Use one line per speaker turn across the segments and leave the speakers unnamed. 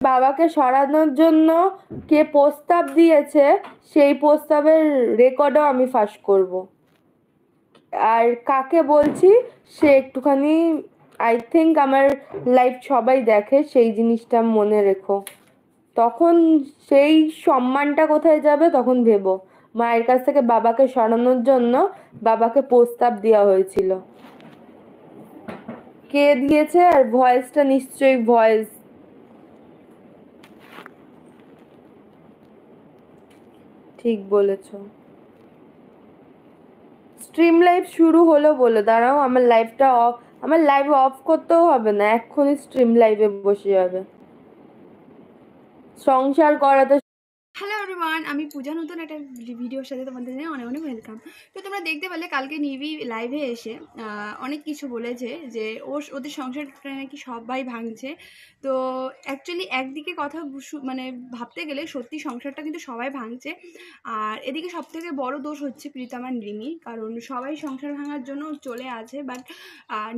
বাবাকে সরানোর জন্য কে প্রস্তাব দিয়েছে সেই প্রস্তাবের রেকর্ডও আমি ফাঁস করব। আর কাকে বলছি সে একটুখানি আই থিঙ্ক আমার লাইফ সবাই দেখে, সেই জিনিসটা মনে রেখো। তখন সেই সম্মানটা কোথায় যাবে তখন ভেবো। মায়ের কাছ থেকে বাবাকে সরানোর জন্য বাবাকে প্রস্তাব দেওয়া হয়েছিল, কে দিয়েছে? আর ভয়েসটা নিশ্চয়ই ভয়েস। ঠিক বলেছো। স্ট্রিম লাইভ শুরু হলো বলে দাঁড়াও, আমার লাইভটা অফ, আমার লাইভ অফ করতেও হবে না, এক্ষুনি স্ট্রিম লাইভে বসে যাবে। সংসার করাতে।
হ্যালো এভরিওয়ান, আমি পূজা, নতুন একটা ভিডিওর সাথে তোমাদের জানাই অনেক অনেক ওয়েলকাম। তো তোমরা দেখতে পারলে কালকে নিভি লাইভে এসে অনেক কিছু বলেছে যে ওদের সংসারটা নাকি সবাই ভাঙছে। তো অ্যাকচুয়ালি একদিকে কথা মানে ভাবতে গেলে সত্যি সংসারটা কিন্তু সবাই ভাঙছে। আর এদিকে সবথেকে বড় দোষ হচ্ছে প্রীতম আর রিমি, কারণ সবাই সংসার ভাঙার জন্য চলে আছে, বাট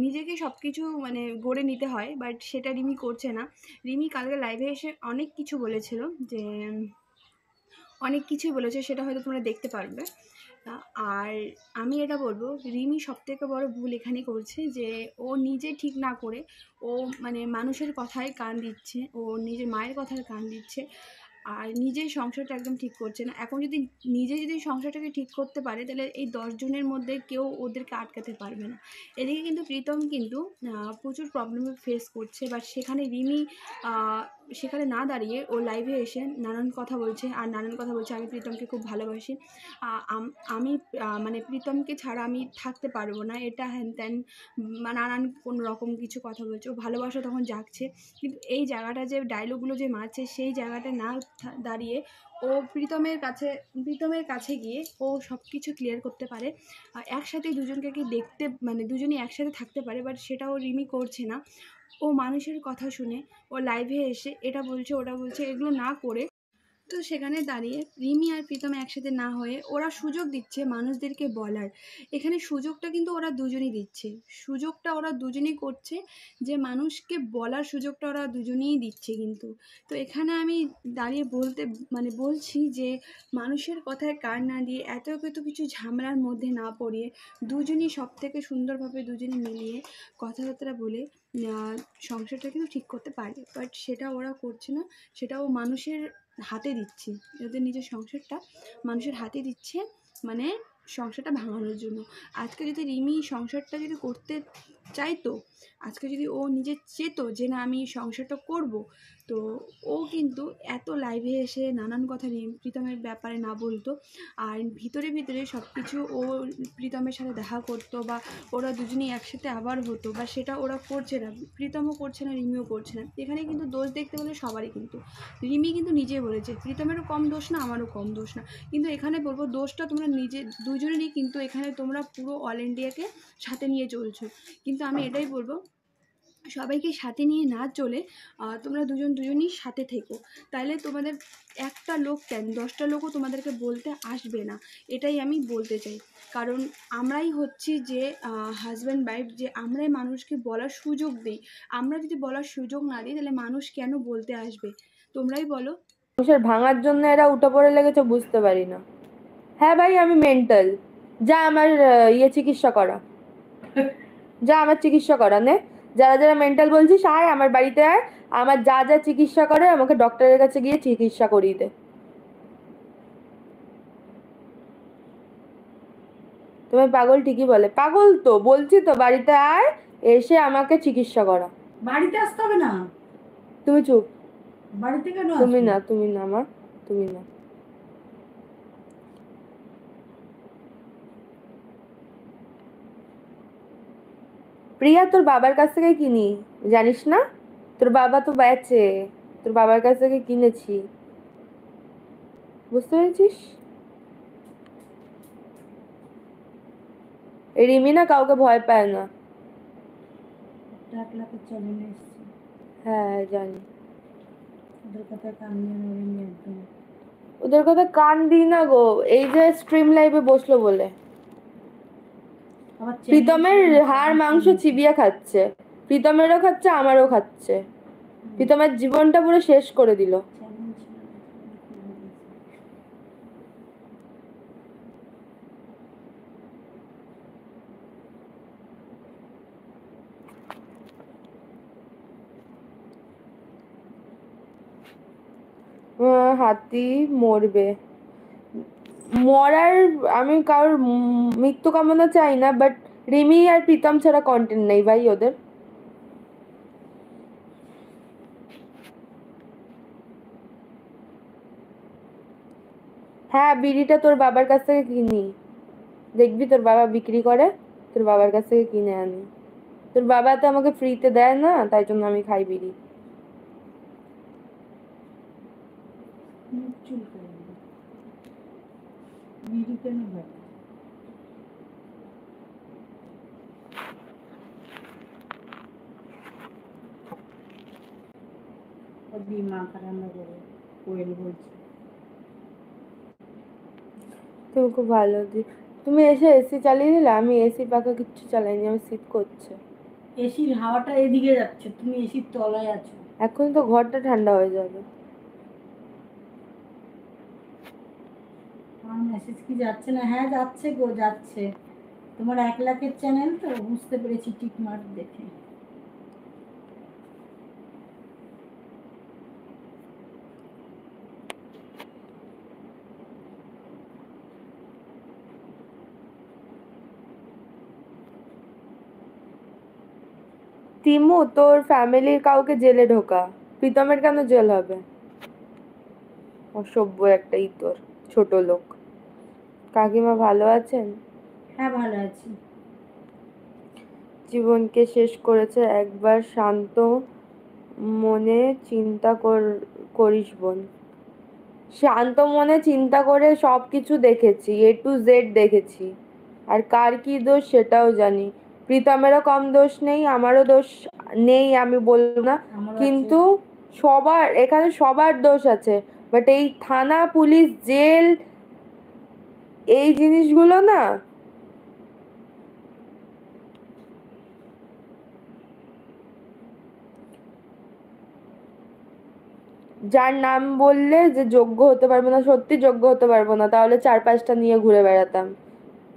নিজেকে সব কিছু মানে গড়ে নিতে হয়, বাট সেটা রিমি করছে না। রিমি কালকে লাইভে এসে অনেক কিছু বলেছিল, যে অনেক কিছুই বলেছে, সেটা হয়তো তোমরা দেখতে পারবে। আর আমি এটা বলবো, রিমি সবথেকে বড় ভুল এখানে করছে যে ও নিজে ঠিক না করে ও মানে মানুষের কথায় কান দিচ্ছে, ও নিজের মায়ের কথায় কান দিচ্ছে, আর নিজের সংসারটা একদম ঠিক করছে না। এখন যদি নিজে যদি সংসারটাকে ঠিক করতে পারে তাহলে এই 10 জনের মধ্যে কেউ ওদেরকে আটকাতে পারবে না। এদিকে কিন্তু প্রীতম কিন্তু প্রচুর প্রবলেমে ফেস করছে, বাট সেখানে রিমি সেখানে না দাঁড়িয়ে ও লাইভে এসে নানান কথা বলছে, আর নানান কথা বলছে আমি প্রীতমকে খুব ভালোবাসি, আমি মানে প্রীতমকে ছাড়া আমি থাকতে পারবো না, এটা হ্যান ত্যান নানান কোনো রকম কিছু কথা বলছে। ও ভালোবাসা তখন জাগছে, কিন্তু এই জায়গাটা যে ডায়লগগুলো যে মারছে সেই জায়গাটা না দাঁড়িয়ে ও প্রীতমের কাছে গিয়ে ও সব কিছু ক্লিয়ার করতে পারে, একসাথে দুজনকে কি দেখতে মানে দুজনই একসাথে থাকতে পারে, বাট সেটাও রিমি করছে না। ও মানুষের কথা শুনে ও লাইভে এসে এটা বলছে ওটা বলছে, এগুলো না করে তো সেখানে দাঁড়িয়ে রিমি আর প্রীতম একসাথে না হয়ে ওরা সুযোগ দিচ্ছে মানুষদেরকে বলার। এখানে সুযোগটা কিন্তু ওরা দুজনেই দিচ্ছে, সুযোগটা ওরা দুজনেই করছে, যে মানুষকে বলার সুযোগটা ওরা দুজনেই দিচ্ছে কিন্তু। তো এখানে আমি দাঁড়িয়ে বলছি যে মানুষের কথায় কান না দিয়ে এত কিছু ঝামেলার মধ্যে না পড়িয়ে দুজনই সব থেকে সুন্দরভাবে দুজনে মিলিয়ে কথাবার্তা বলে সংসারটা কিন্তু ঠিক করতে পারে, বাট সেটা ওরা করছে না। সেটাও মানুষের হাতে দিচ্ছে, ওদের নিজের সংসারটা মানুষের হাতে দিচ্ছে, মানে সংসারটা ভাঙানোর জন্য। আজকে যদি রিমি সংসারটা যদি করতে চাইতো, আজকে যদি ও নিজে চেত যে না আমি সংসারটা করব, তো ও কিন্তু এত লাইভে এসে নানান কথা প্রীতমের ব্যাপারে না বলতো, আর ভিতরে ভিতরে সব কিছু ও প্রীতমের সাথে দেখা করতো, বা ওরা দুজনেই একসাথে আবার হতো, বা সেটা ওরা করছে না, প্রীতমও করছে না রিমিও করছে না। এখানে কিন্তু দোষ দেখতে গেলে সবারই, কিন্তু রিমি কিন্তু নিজেই বলেছে প্রীতমেরও কম দোষ না, আমারও কম দোষ না, কিন্তু এখানে বলবো দোষটা তোমরা নিজে দুজনেরই, কিন্তু এখানে তোমরা পুরো অল ইন্ডিয়াকে সাথে নিয়ে চলছো। কিন্তু আমি এটাই বলবো, সবাইকে সাথে নিয়ে না চলে তোমরা দুজনই সাথে থেকো, তাইলে তোমাদের একটা লোক কেন 10টা লোকও তোমাদেরকে বলতে আসবে না, এটাই আমি বলতে চাই। কারণ আমরাই হচ্ছি যে হাজব্যান্ড ওয়াইফ, যে আমরাই মানুষকে বলার সুযোগ দিই। আমরা যদি বলার সুযোগ না দিই তাহলে মানুষ কেন বলতে আসবে? তোমরাই বলো।
সংসার ভাঙার জন্য এরা উঠে পড়ে লেগেছে, বুঝতে পারি না। হ্যাঁ ভাই, আমি মেন্টাল। যা আমার চিকিৎসা করা, যা আমার চিকিৎসা করা নে। যারা যারা মেন্টাল বলছিস আয় আমার বাড়িতে আয়, আমার যা যা চিকিৎসা করে আমাকে ডক্টরের কাছে গিয়ে চিকিৎসা করিয়ে দে। তুমি পাগল ঠিকই বলে, পাগল তো বলছি তো, বাড়িতে আয়, এসে আমাকে চিকিৎসা করা।
বাড়িতে আসতে হবে না,
তুমি চুপ।
বাড়িতে কেন
তুমি
আসবে?
না, তুমি না মা, তুমি না। প্রিয়া, তোর বাবার কাছ থেকে কিনি, জানিস না? তোর বাবা তো বেচে, তোর বাবার কাছ থেকে কিনেছি, বুঝতে পেরেছিস? এই রিমি না কাউকে ভয় পায় না।
টাকলাকে চ্যানেলে এসছে,
হ্যাঁ জানি।
ওদের কথা কান দিয়ে নড়েনি একদম।
ওদের কথা কান দিই না গো, এই যে স্ট্রিম লাইভে বসলো বলে।
আবার
প্রীতমের হাড় মাংস চিবিয়ে খাচ্ছে, প্রীতমেরও খাচ্ছে আমারও খাচ্ছে। প্রীতমের জীবনটা পুরো শেষ করে দিল।
চ্যালেঞ্জ ছিল না, খুলে দিয়েছে।
হাতি মরবে, মরার আমি কারোর মৃত্যু কামনা চাই না, বাট রিমি আর প্রীতম ছাড়া কন্টেন্ট নেই ভাই ওদের। হ্যাঁ, বিড়িটা তোর বাবার কাছ থেকে কিনি, দেখবি তোর বাবা বিক্রি করে, তোর বাবার কাছ থেকে কিনে আনি। তোর বাবা তো আমাকে ফ্রিতে দেয় না, তাই জন্য আমি খাই বিড়ি।
মুখ চুলকায় দিল। বিড়ি কেন হয়? ও দিমাগ রান্না করে কোয়েল বলছে।
তুমি খুব ভালো তুমি এসে এসি চালিয়ে দিলে, আমি এসি পাখা কিচ্ছু চালাইনি, আমি শীত করছে।
এসির হাওয়াটা এদিকে যাচ্ছে, তুমি এসির তলায় আছো।
এখন তো ঘরটা ঠান্ডা হয়ে যাবে।
আমার মেসেজ কি যাচ্ছে না? হ্যাঁ যাচ্ছে গো, যাচ্ছে। তোমার 1 লাখের চ্যানেল তো, বুঝতে পেরেছি টিক মার্ক দেখে।
তিমু, তোর ফ্যামিলির কাউকে জেলে ঢোকা, প্রীতমের কেন জেল হবে? অসভ্য একটা ইতর, ছোট লোক। কাকিমা ভালো আছেন?
হ্যাঁ ভালো আছি।
জীবনকে শেষ করেছে, একবার শান্ত মনে চিন্তা করিস বোন। শান্ত মনে চিন্তা করে সব কিছু দেখেছি, A to Z দেখেছি, আর কার কি দোষ সেটাও জানি। প্রীতমেরও কম দোষ নেই, আমারও দোষ নেই আমি বলবো না,
আমারও
কিন্তু সবার এখানে সবার দোষ আছে। বাট এই থানা পুলিশ জেল এই জিনিসগুলো না, যার নাম বললে যে যোগ্য হতে পারবো না, সত্যি যোগ্য হতে পারবো না, তাহলে 4-5টা নিয়ে ঘুরে বেড়াতাম।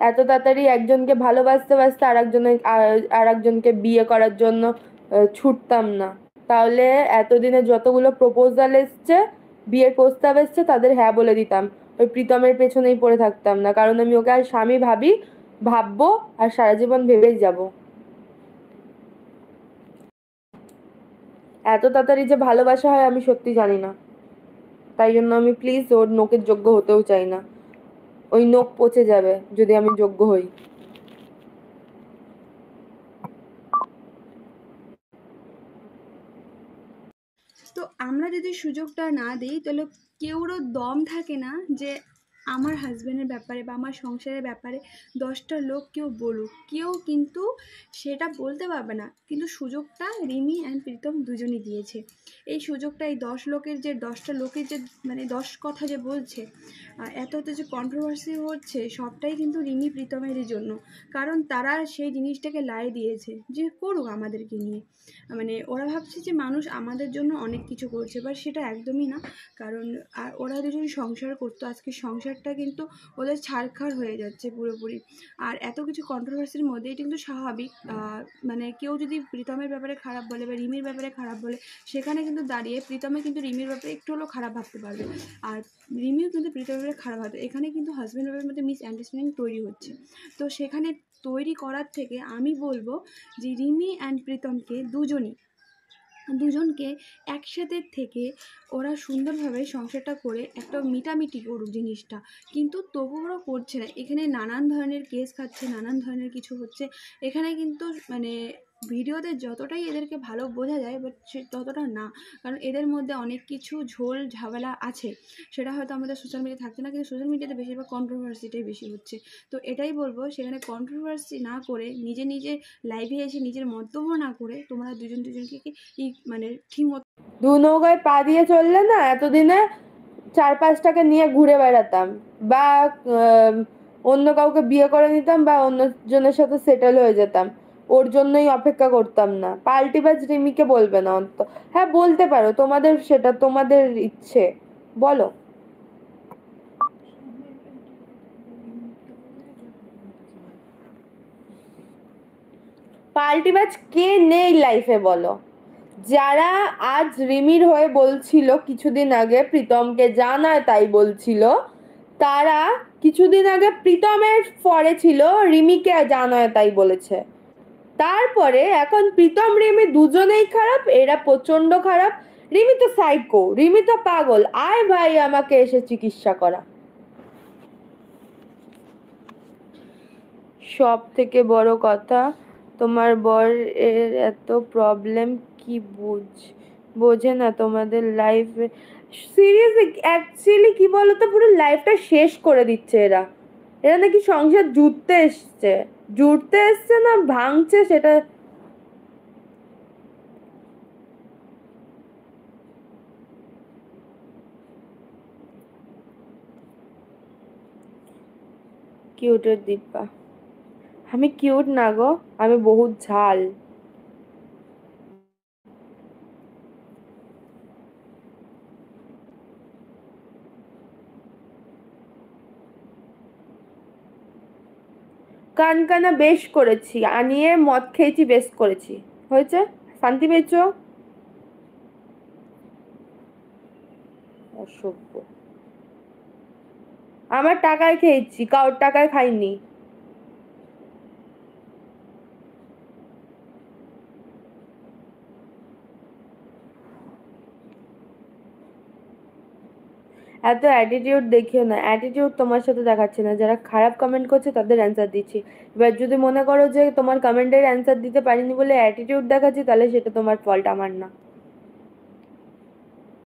এত তাড়াতাড়ি একজনকে ভালোবাসতে বাসতে আর একজনকে বিয়ে করার জন্য ছুটতাম না। তাহলে এতদিনে যতগুলো প্রপোজাল এসছে, বিয়ের প্রস্তাব এসছে, তাদের হ্যাঁ বলে দিতাম। ওই প্রীতমের পেছনেই পড়ে থাকতাম না, কারণ আমি ওকে আর স্বামী ভাববো আর সারা জীবন ভেবেই যাব। এত তাড়াতাড়ি যে ভালোবাসা হয় আমি সত্যি জানি না, তাই জন্য আমি প্লিজ ওর নোকের যোগ্য হতেও চাই না। ওই নোক পচে যাবে যদি আমি যোগ্য হই।
তো আমরা যদি সুযোগটা না দিই, তাহলে কেউরও দম থাকে না যে আমার হাজব্যান্ডের ব্যাপারে বা আমার সংসারের ব্যাপারে 10টা লোক কেউ বলুক, কেউ কিন্তু সেটা বলতে পারবে না। কিন্তু সুযোগটা রিমি অ্যান্ড প্রীতম দুজনই দিয়েছে। এই সুযোগটা এই 10টা লোকের যে মানে 10 কথা যে বলছে, এত যে কন্ট্রোভার্সি হচ্ছে, সবটাই কিন্তু রিমি প্রীতমেরই জন্য। কারণ তারা সেই জিনিসটাকে লাই দিয়েছে যে করুক আমাদেরকে নিয়ে, মানে ওরা ভাবছে যে মানুষ আমাদের জন্য অনেক কিছু করছে, বাট সেটা একদমই না। কারণ ওরা দুজন সংসার করতো, আজকে সংসারটা কিন্তু ওদের ছারখার হয়ে যাচ্ছে পুরোপুরি। আর এত কিছু কন্ট্রোভার্সির মধ্যে এটা কিন্তু স্বাভাবিক। মানে কেউ যদি প্রীতমের ব্যাপারে খারাপ বলে বা রিমির ব্যাপারে খারাপ বলে, সেখানে কিন্তু দাঁড়িয়ে প্রীতমে কিন্তু রিমির ব্যাপারে একটু হলেও খারাপ ভাবতে পারবে, আর রিমিও কিন্তু প্রীতমের ব্যাপারে খারাপ ভাবতে। এখানে কিন্তু হাজব্যান্ড ওয়াইফের মধ্যে মিসআন্ডারস্ট্যান্ডিং তৈরি হচ্ছে। তো সেখানে তৈরি করার থেকে আমি বলবো যে রিমি অ্যান্ড প্রীতমকে দুজনকে একসাথে থেকে ওরা সুন্দরভাবে সংসারটা করে একটা মিটামিটি করুক জিনিসটা। কিন্তু তবু ওরা করছে না, এখানে নানান ধরনের কেস খাচ্ছে, নানান ধরনের কিছু হচ্ছে। এখানে কিন্তু মানে ভিডিওতে যতটাই এদেরকে ভালো বোঝা যায়, বাট সে ততটা না। কারণ এদের মধ্যে অনেক কিছু ঝোল ঝামেলা আছে, সেটা হয়তো আমাদের সোশ্যাল মিডিয়া থাকছে না, কিন্তু সোশ্যাল মিডিয়াতে বেশিরভাগ কন্ট্রোভার্সিটাই বেশি হচ্ছে। তো এটাই বলবো, সেখানে কন্ট্রোভার্সি না করে, নিজে লাইভে এসে নিজের মন্তব্য না করে, তোমরা দুজনকে মানে ঠিক মতো
দু নৌকায় পা দিয়ে চললে না, এতদিনে 4-5টাকে নিয়ে ঘুরে বেড়াতাম, বা অন্য কাউকে বিয়ে করে নিতাম, বা অন্য জনের সাথে সেটেল হয়ে যেতাম। ওর জন্যই অপেক্ষা করতাম না। পাল্টিবাজ রিমিকে বলবে না অন্ত। হ্যাঁ বলতে পারো, তোমাদের সেটা তোমাদের ইচ্ছে, বলো। পাল্টিবাজ কে নেই লাইফে বলো? যারা আজ রিমির হয়ে বলছিল কিছুদিন আগে প্রীতমকে জানায় তাই বলছিল, তারা কিছুদিন আগে প্রীতমের ফরে ছিল, রিমিকে জানায় তাই বলেছে। তারপরে এখন প্রীতম রিমি দুজনেই খারাপ, এরা প্রচন্ড খারাপ। রিমি তো সাইকো, রিমি তো পাগল, আয় ভাই আমাকে এসে চিকিৎসা করা। সব থেকে বড় কথা, তোমার বর এর এত প্রবলেম কি বোঝে না তোমাদের লাইফে। সিরিয়াসলি অ্যাকচুয়ালি কি বলতো, পুরো লাইফটা শেষ করে দিচ্ছে এরা। এরা নাকি সংসার জুড়তে এসছে না ভাঙছে সেটা। কিউটের দিব্যা, আমি কিউট না গো, আমি বহুত ঝাল। কানকানা বেশ করেছি, আনিয়ে মদ খেয়েছি, বেশ করেছি, হয়েছে, শান্তি পেয়েছো? অসভ্য। আমার টাকায় খেয়েছি, কারোর টাকায় খাইনি। এত অ্যাটিটিউড দেখিও না, অ্যাটিটিউড তোমার সাথে দেখাচ্ছে না, যারা খারাপ কমেন্ট করছে তাদের অ্যান্সার দিচ্ছি। এবার যদি মনে করো যে তোমার কমেন্টের অ্যান্সার দিতে পারিনি বলে অ্যাটিটিউড দেখাচ্ছি, তাহলে সেটা তোমার ফল্ট, আমার না।